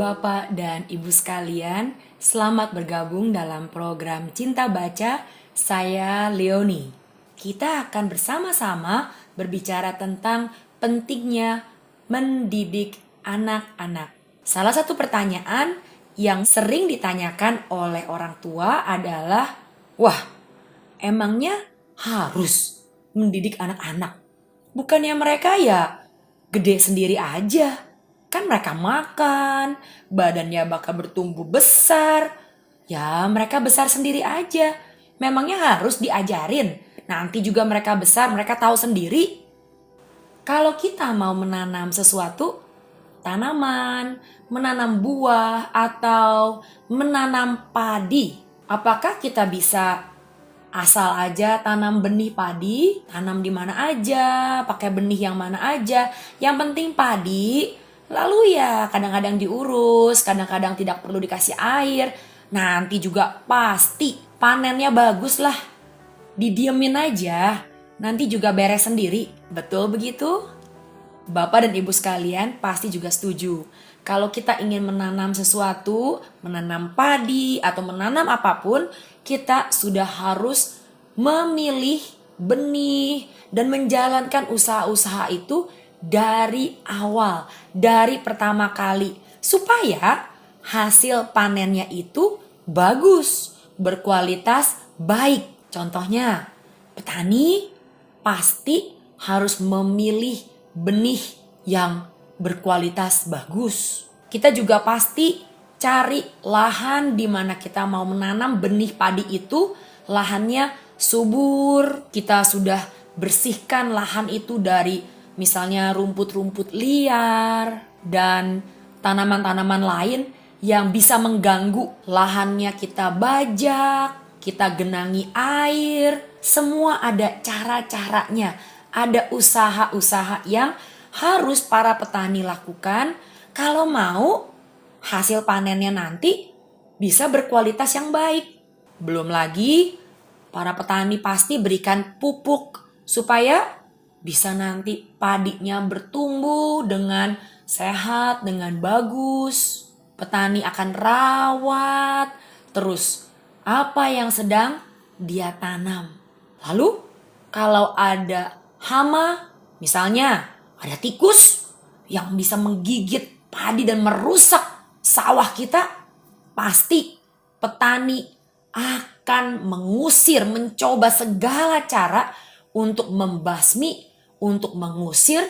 Bapak dan Ibu sekalian, selamat bergabung dalam program Cinta Baca. Saya Leoni. Kita akan bersama-sama berbicara tentang pentingnya mendidik anak-anak. Salah satu pertanyaan yang sering ditanyakan oleh orang tua adalah, wah, emangnya harus mendidik anak-anak? Bukannya mereka ya gede sendiri aja? Kan mereka makan, badannya bakal bertumbuh besar. Ya mereka besar sendiri aja. Memangnya harus diajarin? Nanti juga mereka besar, mereka tahu sendiri. Kalau kita mau menanam sesuatu, tanaman, menanam buah, atau menanam padi, apakah kita bisa asal aja tanam benih padi, tanam di mana aja, pakai benih yang mana aja, yang penting padi? Lalu ya kadang-kadang diurus, kadang-kadang tidak perlu dikasih air. Nanti juga pasti panennya bagus lah. Didiemin aja, nanti juga beres sendiri. Betul begitu? Bapak dan Ibu sekalian pasti juga setuju. Kalau kita ingin menanam sesuatu, menanam padi atau menanam apapun, kita sudah harus memilih benih dan menjalankan usaha-usaha itu dari awal, dari pertama kali, supaya hasil panennya itu bagus, berkualitas baik. Contohnya, petani pasti harus memilih benih yang berkualitas bagus. Kita juga pasti cari lahan di mana kita mau menanam benih padi itu, lahannya subur. Kita sudah bersihkan lahan itu dari misalnya rumput-rumput liar dan tanaman-tanaman lain yang bisa mengganggu lahannya. Kita bajak, kita genangi air, semua ada cara-caranya. Ada usaha-usaha yang harus para petani lakukan kalau mau hasil panennya nanti bisa berkualitas yang baik. Belum lagi para petani pasti berikan pupuk supaya bisa nanti padinya bertumbuh dengan sehat, dengan bagus. Petani akan rawat terus apa yang sedang dia tanam. Lalu kalau ada hama, misalnya ada tikus yang bisa menggigit padi dan merusak sawah kita, pasti petani akan mengusir, mencoba segala cara untuk membasmi, untuk mengusir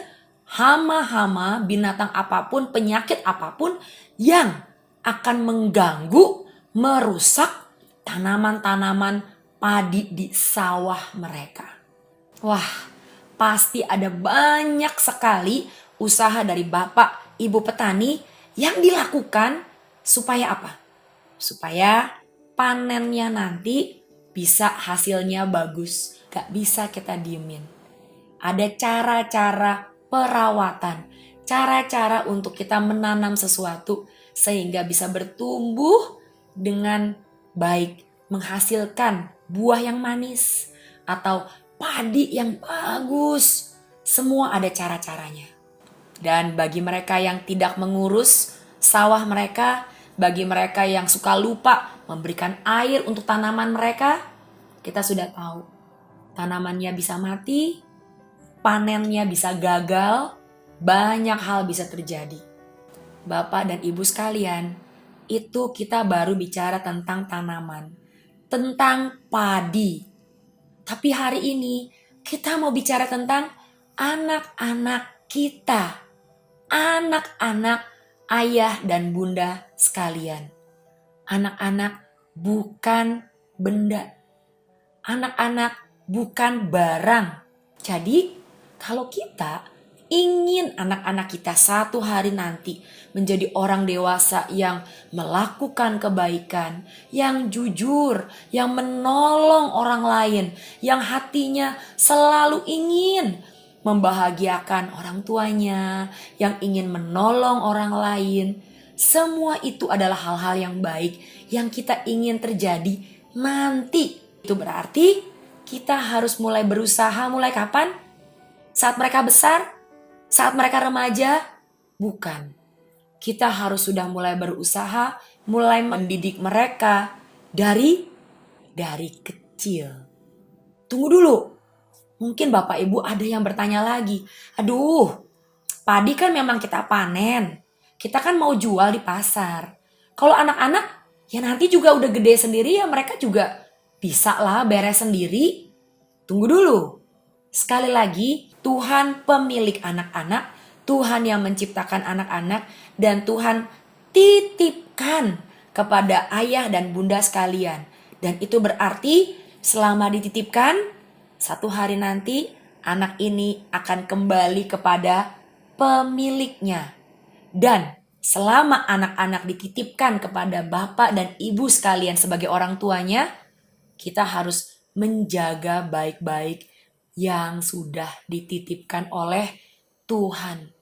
hama-hama, binatang apapun, penyakit apapun yang akan mengganggu, merusak tanaman-tanaman padi di sawah mereka. Wah, pasti ada banyak sekali usaha dari Bapak, Ibu petani yang dilakukan supaya apa? Supaya panennya nanti bisa hasilnya bagus. Gak bisa kita diemin. Ada cara-cara perawatan, cara-cara untuk kita menanam sesuatu sehingga bisa bertumbuh dengan baik, menghasilkan buah yang manis atau padi yang bagus. Semua ada cara-caranya. Dan bagi mereka yang tidak mengurus sawah mereka, bagi mereka yang suka lupa memberikan air untuk tanaman mereka, kita sudah tahu tanamannya bisa mati, panennya bisa gagal, banyak hal bisa terjadi. Bapak dan Ibu sekalian, itu kita baru bicara tentang tanaman, tentang padi. Tapi hari ini kita mau bicara tentang anak-anak kita, anak-anak ayah dan bunda sekalian. Anak-anak bukan benda, anak-anak bukan barang. Jadi kalau kita ingin anak-anak kita satu hari nanti menjadi orang dewasa yang melakukan kebaikan, yang jujur, yang menolong orang lain, yang hatinya selalu ingin membahagiakan orang tuanya, yang ingin menolong orang lain, semua itu adalah hal-hal yang baik yang kita ingin terjadi nanti. Itu berarti kita harus mulai berusaha. Mulai kapan? Saat mereka besar? Saat mereka remaja? Bukan. Kita harus sudah mulai berusaha, mulai mendidik mereka dari kecil. Tunggu dulu. Mungkin Bapak Ibu ada yang bertanya lagi. Aduh, padi kan memang kita panen. Kita kan mau jual di pasar. Kalau anak-anak ya nanti juga udah gede sendiri ya mereka juga bisa lah beres sendiri. Tunggu dulu. Sekali lagi, Tuhan pemilik anak-anak, Tuhan yang menciptakan anak-anak, dan Tuhan titipkan kepada ayah dan bunda sekalian. Dan itu berarti selama dititipkan, satu hari nanti anak ini akan kembali kepada pemiliknya. Dan selama anak-anak dititipkan kepada bapak dan ibu sekalian sebagai orang tuanya, kita harus menjaga baik-baik yang sudah dititipkan oleh Tuhan.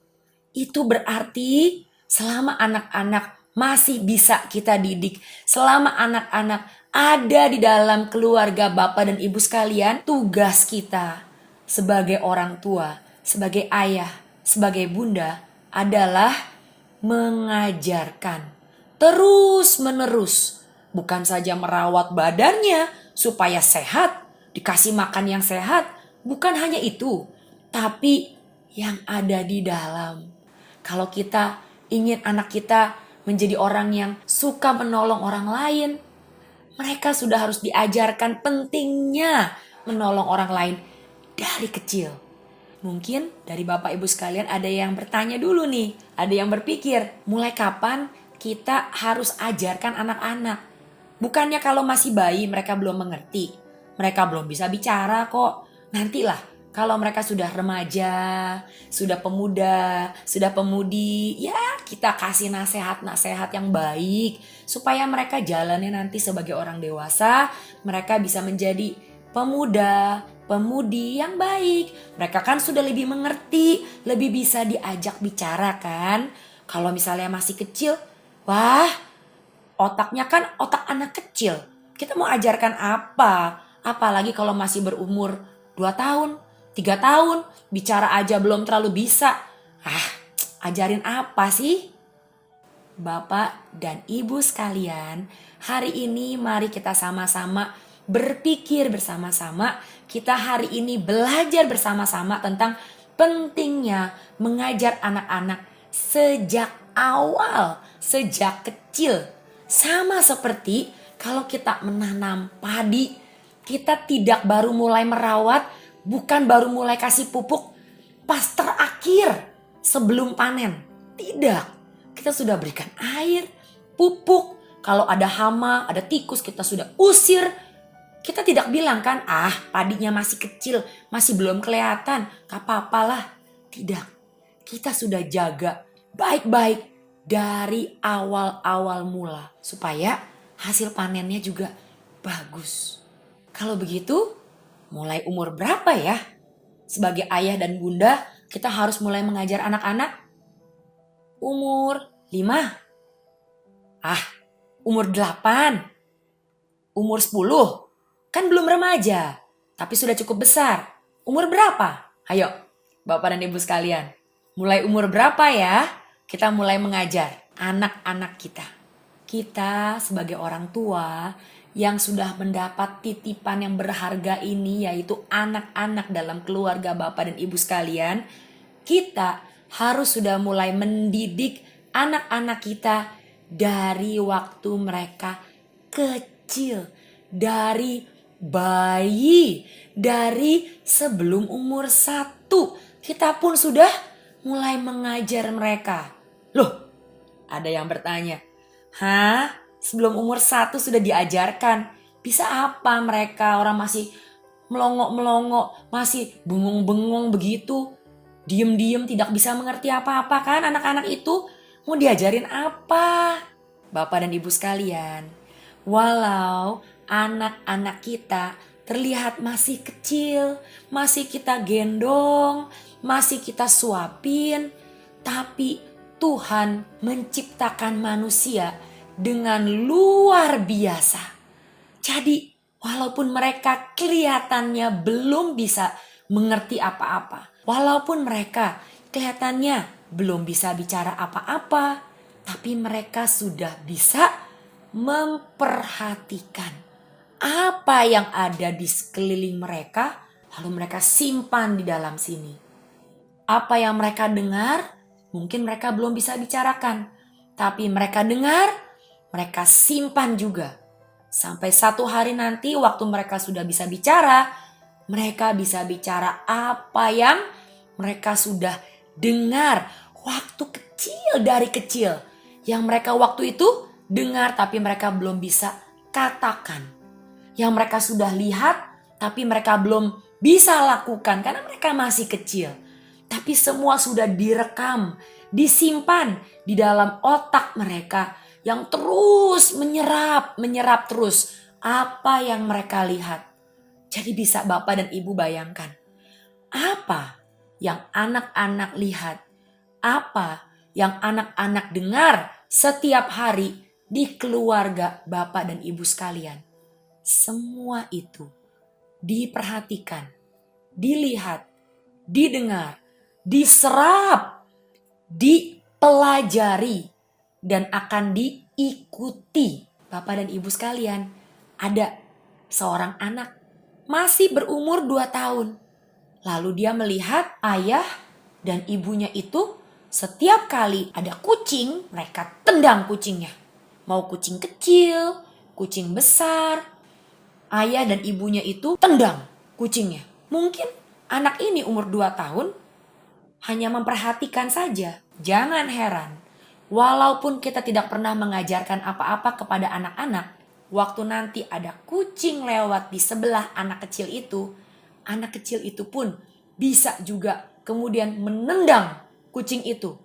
Itu berarti selama anak-anak masih bisa kita didik, selama anak-anak ada di dalam keluarga bapak dan ibu sekalian, tugas kita sebagai orang tua, sebagai ayah, sebagai bunda adalah mengajarkan terus-menerus. Bukan saja merawat badannya supaya sehat, dikasih makan yang sehat. Bukan hanya itu, tapi yang ada di dalam. Kalau kita ingin anak kita menjadi orang yang suka menolong orang lain, mereka sudah harus diajarkan pentingnya menolong orang lain dari kecil. Mungkin dari Bapak Ibu sekalian ada yang bertanya dulu nih, ada yang berpikir, mulai kapan kita harus ajarkan anak-anak? Bukannya kalau masih bayi mereka belum mengerti, mereka belum bisa bicara kok. Nantilah kalau mereka sudah remaja, sudah pemuda, sudah pemudi, ya kita kasih nasihat-nasihat yang baik supaya mereka jalannya nanti sebagai orang dewasa, mereka bisa menjadi pemuda, pemudi yang baik. Mereka kan sudah lebih mengerti, lebih bisa diajak bicara kan. Kalau misalnya masih kecil, wah otaknya kan otak anak kecil. Kita mau ajarkan apa? Apalagi kalau masih berumur 2 tahun, 3 tahun, bicara aja belum terlalu bisa. Ajarin apa sih? Bapak dan Ibu sekalian, hari ini mari kita sama-sama berpikir bersama-sama. Kita hari ini belajar bersama-sama tentang pentingnya mengajar anak-anak sejak awal, sejak kecil. Sama seperti kalau kita menanam padi, kita tidak baru mulai merawat, bukan baru mulai kasih pupuk pas terakhir sebelum panen. Tidak, kita sudah berikan air, pupuk. Kalau ada hama, ada tikus, kita sudah usir. Kita tidak bilang kan, padinya masih kecil, masih belum kelihatan, gak apa-apalah. Tidak, kita sudah jaga baik-baik dari awal-awal mula supaya hasil panennya juga bagus. Kalau begitu, mulai umur berapa ya? Sebagai ayah dan bunda, kita harus mulai mengajar anak-anak. Umur 5? Umur 8? Umur 10? Kan belum remaja, tapi sudah cukup besar. Umur berapa? Ayo, Bapak dan Ibu sekalian. Mulai umur berapa ya? Kita mulai mengajar anak-anak kita. Kita sebagai orang tua yang sudah mendapat titipan yang berharga ini, yaitu anak-anak dalam keluarga Bapak dan Ibu sekalian, kita harus sudah mulai mendidik anak-anak kita dari waktu mereka kecil, dari bayi, dari sebelum umur 1. Kita pun sudah mulai mengajar mereka. Loh, ada yang bertanya, sebelum umur 1 sudah diajarkan? Bisa apa mereka, orang masih melongok-melongok, masih bengong-bengong begitu, diem-diem tidak bisa mengerti apa-apa kan anak-anak itu? Mau diajarin apa? Bapak dan Ibu sekalian, walau anak-anak kita terlihat masih kecil, masih kita gendong, masih kita suapin, tapi Tuhan menciptakan manusia dengan luar biasa. Jadi walaupun mereka kelihatannya belum bisa mengerti apa-apa, walaupun mereka kelihatannya belum bisa bicara apa-apa, tapi mereka sudah bisa memperhatikan apa yang ada di sekeliling mereka, lalu mereka simpan di dalam sini. Apa yang mereka dengar, mungkin mereka belum bisa bicarakan, tapi mereka dengar, mereka simpan juga. Sampai satu hari nanti waktu mereka sudah bisa bicara, mereka bisa bicara apa yang mereka sudah dengar waktu kecil dari kecil. Yang mereka waktu itu dengar tapi mereka belum bisa katakan. Yang mereka sudah lihat tapi mereka belum bisa lakukan karena mereka masih kecil. Tapi semua sudah direkam, disimpan di dalam otak mereka yang terus menyerap terus apa yang mereka lihat. Jadi bisa Bapak dan Ibu bayangkan, apa yang anak-anak lihat, apa yang anak-anak dengar setiap hari di keluarga Bapak dan Ibu sekalian. Semua itu diperhatikan, dilihat, didengar, diserap, dipelajari, dan akan diikuti. Bapak dan Ibu sekalian, ada seorang anak masih berumur 2 tahun. Lalu dia melihat ayah dan ibunya itu setiap kali ada kucing, mereka tendang kucingnya. Mau kucing kecil, kucing besar, ayah dan ibunya itu tendang kucingnya. Mungkin anak ini umur 2 tahun hanya memperhatikan saja. Jangan heran, walaupun kita tidak pernah mengajarkan apa-apa kepada anak-anak, waktu nanti ada kucing lewat di sebelah anak kecil itu pun bisa juga kemudian menendang kucing itu.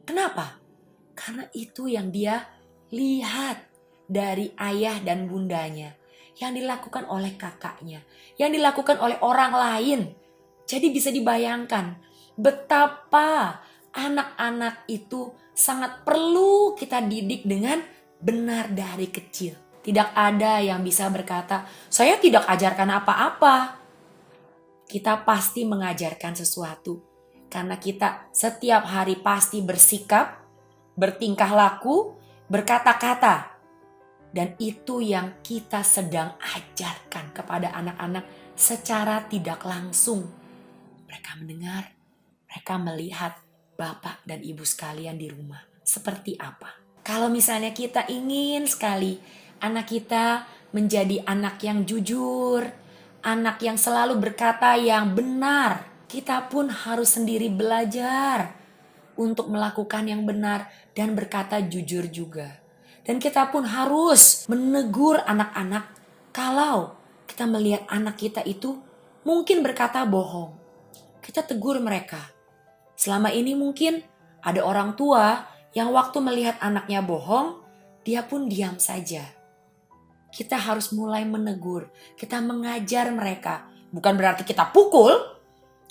Kenapa? Karena itu yang dia lihat dari ayah dan bundanya, yang dilakukan oleh kakaknya, yang dilakukan oleh orang lain. Jadi bisa dibayangkan betapa anak-anak itu sangat perlu kita didik dengan benar dari kecil. Tidak ada yang bisa berkata, saya tidak ajarkan apa-apa. Kita pasti mengajarkan sesuatu. Karena kita setiap hari pasti bersikap, bertingkah laku, berkata-kata. Dan itu yang kita sedang ajarkan kepada anak-anak secara tidak langsung. Mereka mendengar, mereka melihat Bapak dan Ibu sekalian di rumah. Seperti apa? Kalau misalnya kita ingin sekali anak kita menjadi anak yang jujur, anak yang selalu berkata yang benar, kita pun harus sendiri belajar untuk melakukan yang benar dan berkata jujur juga. Dan kita pun harus menegur anak-anak kalau kita melihat anak kita itu mungkin berkata bohong. Kita tegur mereka. Selama ini mungkin ada orang tua yang waktu melihat anaknya bohong, dia pun diam saja. Kita harus mulai menegur, kita mengajar mereka. Bukan berarti kita pukul,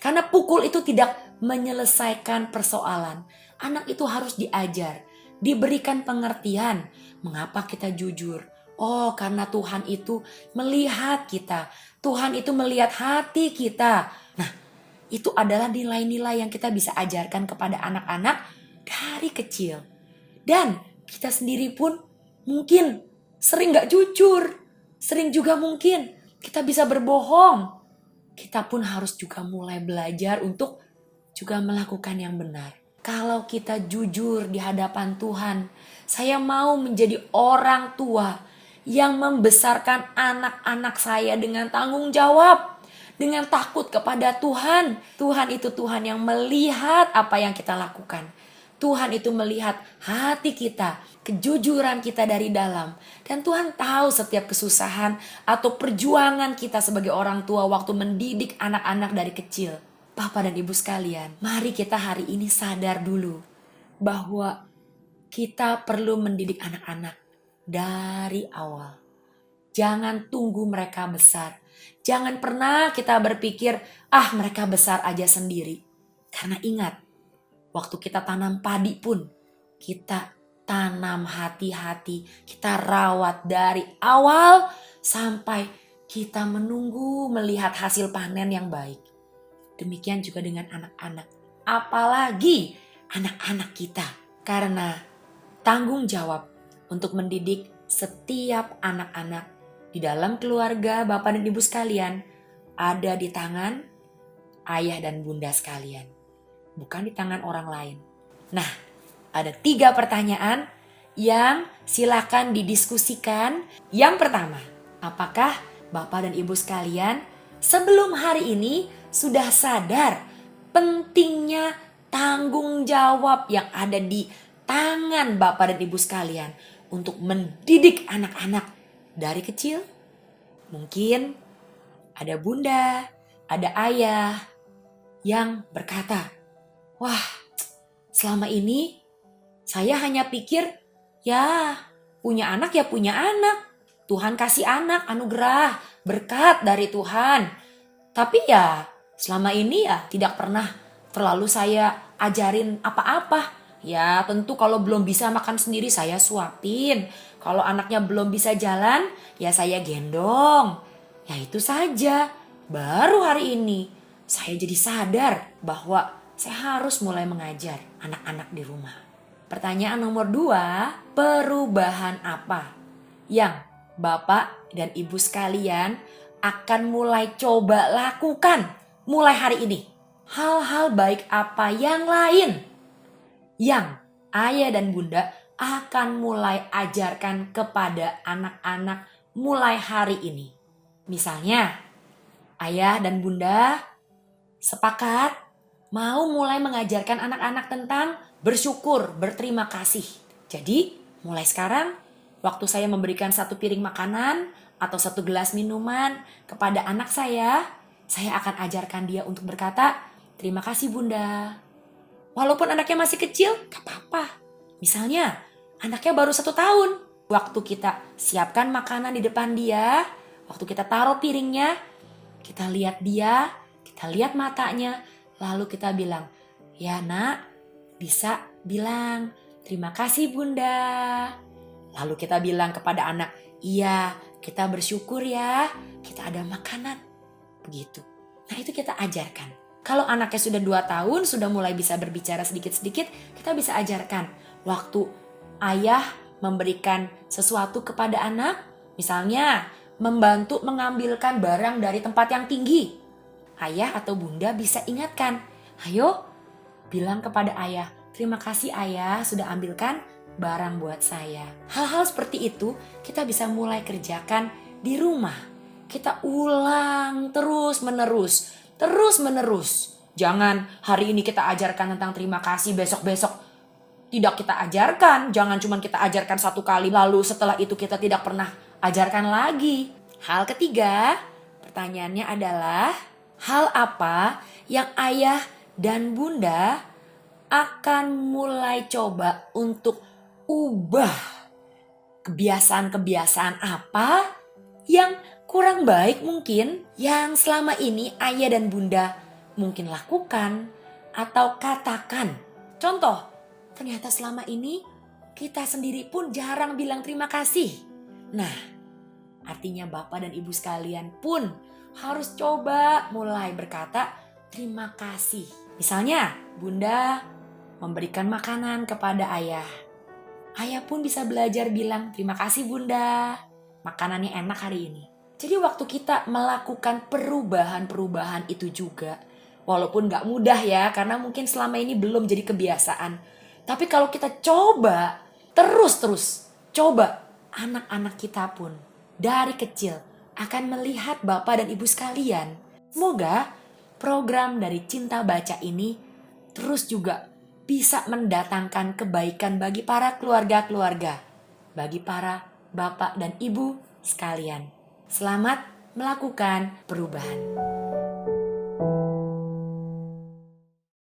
karena pukul itu tidak menyelesaikan persoalan. Anak itu harus diajar, diberikan pengertian. Mengapa kita jujur? Oh, karena Tuhan itu melihat kita. Tuhan itu melihat hati kita. Nah, itu adalah nilai-nilai yang kita bisa ajarkan kepada anak-anak dari kecil. Dan kita sendiri pun mungkin sering gak jujur. Sering juga mungkin kita bisa berbohong. Kita pun harus juga mulai belajar untuk juga melakukan yang benar. Kalau kita jujur di hadapan Tuhan, saya mau menjadi orang tua yang membesarkan anak-anak saya dengan tanggung jawab, dengan takut kepada Tuhan. Tuhan itu Tuhan yang melihat apa yang kita lakukan. Tuhan itu melihat hati kita, kejujuran kita dari dalam. Dan Tuhan tahu setiap kesusahan atau perjuangan kita sebagai orang tua waktu mendidik anak-anak dari kecil. Bapak dan Ibu sekalian, mari kita hari ini sadar dulu bahwa kita perlu mendidik anak-anak dari awal. Jangan tunggu mereka besar. Jangan pernah kita berpikir, mereka besar aja sendiri. Karena ingat, waktu kita tanam padi pun, kita tanam hati-hati, kita rawat dari awal sampai kita menunggu melihat hasil panen yang baik. Demikian juga dengan anak-anak, apalagi anak-anak kita. Karena tanggung jawab untuk mendidik setiap anak-anak di dalam keluarga Bapak dan Ibu sekalian ada di tangan ayah dan bunda sekalian, bukan di tangan orang lain. Nah, ada 3 pertanyaan yang silakan didiskusikan. Yang pertama, apakah Bapak dan Ibu sekalian sebelum hari ini sudah sadar pentingnya tanggung jawab yang ada di tangan Bapak dan Ibu sekalian untuk mendidik anak-anak dari kecil? Mungkin ada bunda, ada ayah yang berkata, wah, selama ini saya hanya pikir ya punya anak ya punya anak. Tuhan kasih anak, anugerah, berkat dari Tuhan. Tapi ya selama ini ya tidak pernah terlalu saya ajarin apa-apa. Ya tentu kalau belum bisa makan sendiri saya suapin. Kalau anaknya belum bisa jalan ya saya gendong. Ya itu saja. Baru hari ini saya jadi sadar bahwa saya harus mulai mengajar anak-anak di rumah. Pertanyaan nomor 2, perubahan apa yang Bapak dan Ibu sekalian akan mulai coba lakukan mulai hari ini? Hal-hal baik apa yang lain yang ayah dan bunda akan mulai ajarkan kepada anak-anak mulai hari ini? Misalnya, ayah dan bunda sepakat mau mulai mengajarkan anak-anak tentang bersyukur, berterima kasih. Jadi, mulai sekarang, waktu saya memberikan 1 piring makanan atau 1 gelas minuman kepada anak saya akan ajarkan dia untuk berkata, terima kasih bunda. Walaupun anaknya masih kecil, gak apa-apa. Misalnya, anaknya baru 1 tahun. Waktu kita siapkan makanan di depan dia, waktu kita taruh piringnya, kita lihat dia, kita lihat matanya, lalu kita bilang, ya nak, bisa bilang, terima kasih bunda. Lalu kita bilang kepada anak, iya kita bersyukur ya, kita ada makanan. Begitu. Nah itu kita ajarkan. Kalau anaknya sudah 2 tahun, sudah mulai bisa berbicara sedikit-sedikit, kita bisa ajarkan. Waktu ayah memberikan sesuatu kepada anak, misalnya membantu mengambilkan barang dari tempat yang tinggi. Ayah atau bunda bisa ingatkan, ayo bilang kepada ayah, terima kasih ayah sudah ambilkan barang buat saya. Hal-hal seperti itu kita bisa mulai kerjakan di rumah. Kita ulang terus menerus. Jangan hari ini kita ajarkan tentang terima kasih, besok-besok tidak kita ajarkan. Jangan cuma kita ajarkan 1 kali lalu setelah itu kita tidak pernah ajarkan lagi. Hal ketiga, pertanyaannya adalah, hal apa yang ayah dan bunda akan mulai coba untuk ubah? Kebiasaan-kebiasaan apa yang kurang baik mungkin yang selama ini ayah dan bunda mungkin lakukan atau katakan. Contoh, ternyata selama ini kita sendiri pun jarang bilang terima kasih. Nah, artinya Bapak dan Ibu sekalian pun harus coba mulai berkata terima kasih. Misalnya, bunda memberikan makanan kepada ayah. Ayah pun bisa belajar bilang terima kasih bunda, makanannya enak hari ini. Jadi waktu kita melakukan perubahan-perubahan itu juga, walaupun gak mudah ya, karena mungkin selama ini belum jadi kebiasaan. Tapi kalau kita coba, terus coba, anak-anak kita pun dari kecil akan melihat Bapak dan Ibu sekalian. Semoga program dari Cinta Baca ini terus juga bisa mendatangkan kebaikan bagi para keluarga-keluarga, bagi para Bapak dan Ibu sekalian. Selamat melakukan perubahan.